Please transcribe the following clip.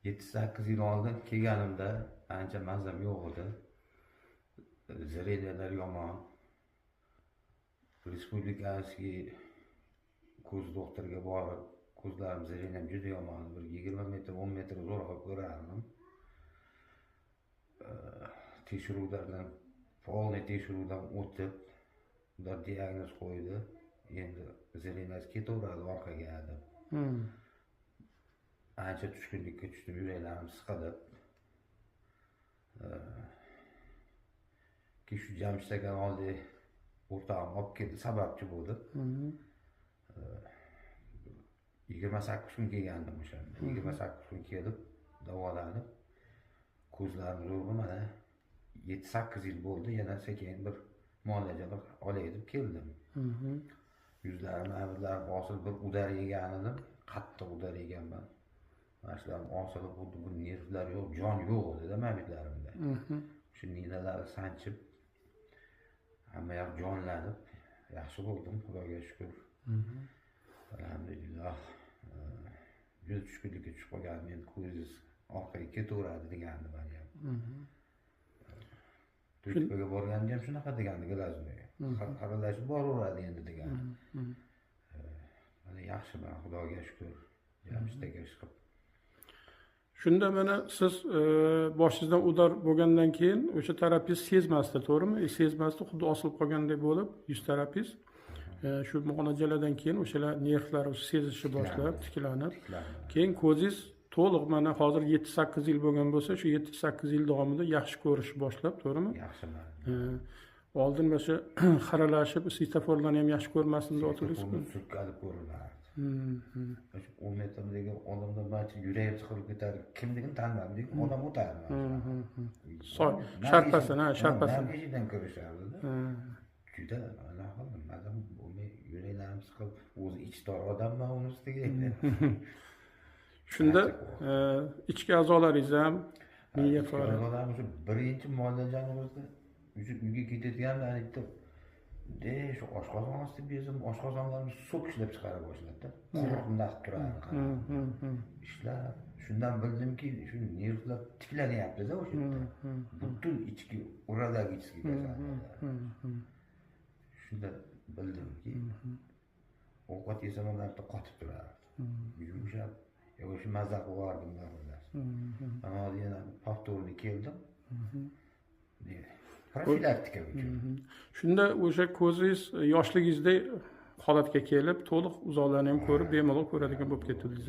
7-8 yil oldin kelganimda ancha mazam yo'q edi. Zreliyalar yomon. Respublikaskiy ko'z doktoriga borib, ko'zlarim zreliyam juda yomon. Bir 20 metr, 10 metr uzoqqa ko'rardim. Tekshiruvlardan, polniy tekshiruvdan o'tib, ular diagnoz qo'ydi. Endi zreliyasi ketaveradi orqaga deb. Ancha tushkunlikka tushdim, yuraklarim siqilib. Ki shu Jamshid akani oldiga o'rtog'im olib keldi, sababchi bo'ldi. 28 kun kelgandim o'shanda. 28 kun kelib, davolanib, ko'zlarim zo'rg'a mana 7-8 yil bo'ldi, yana sekin bir muolajalar olay deb keldim. Yuzlarim, amirlarim osilib bir udar yegan edim, qattiq udar yeganman. Mashlarim osilib, bu nervlar yo'q, jon yo'q dedi mabitlarimda. Shu ninalar sanchib, hamma yoq jonlanib, yaxshi bo'ldim, Xudoga shukr. Alhamdulillah. Juda tushkunlikka tushib qolgandim, endi ko'zingiz orqaga ketaveradi degandi meni ham. Turkiyaga borganimda ham shunaqa degandi Glazgoga. Qaralashib boraveradi endi degandi. Mana yaxshiman, Xudoga shukr. Jamshid aka chiqib. Shunda mana siz boshingizdan udar bo'lgandan keyin o'sha terapist sezmasdi, to'g'rimi? Sezmasdi, xuddi osilib qolgandek bo'lib, yuz terapist shu muolajalardan keyin o'shalar nervlar sezishni boshlab, tiklanib, keyin ko'zingiz to'liq mana hozir 7-8 yil bo'lgan bo'lsa, shu 7-8 yil davomida yaxshi ko'rishni boshlab, to'g'rimi? Yaxshiman. Oldin o'sha xiralashib, svetoforlarni ham yaxshi ko'rmasdim, o'tirdingizmi? Surkalib ko'rinardi. 10 metrdagi odamlar barcha yuragi siqilib ketar, kimligini tanimadigan odam o'tardi. Sharpasin, sharpasin. Nargidan ko'rishardi. Juda mazam bo'lmay, yuraklarim siqilib, o'zi ichidor odamman uni ustiga. Shunda ichki a'zolaringiz ham miya faol. A'zolarim shu birinchi muolajani o'zida uyga ketayotganda aytdim. Shu oshqozon osti bezim, oshqozonlarni so'kishlab chiqara boshladi. Quruqimda turardi. Ishlab, shundan bildimki, shu nervlar tiklanyapti-da o'sha yerda. Butun ichki urologический kasalliklar. Shunda bildimki, ovqat yesam ham qotib turardi. Yumshab, o'sha mazza qilardim xullas. Mana yana повторный keldim. Profilaktika uchun. Shunda o'sha ko'zingiz yoshligingizda holatga kelib, to'liq uzoqlarni ham ko'rib, bemalol ko'radigan bo'lib ketdingiz.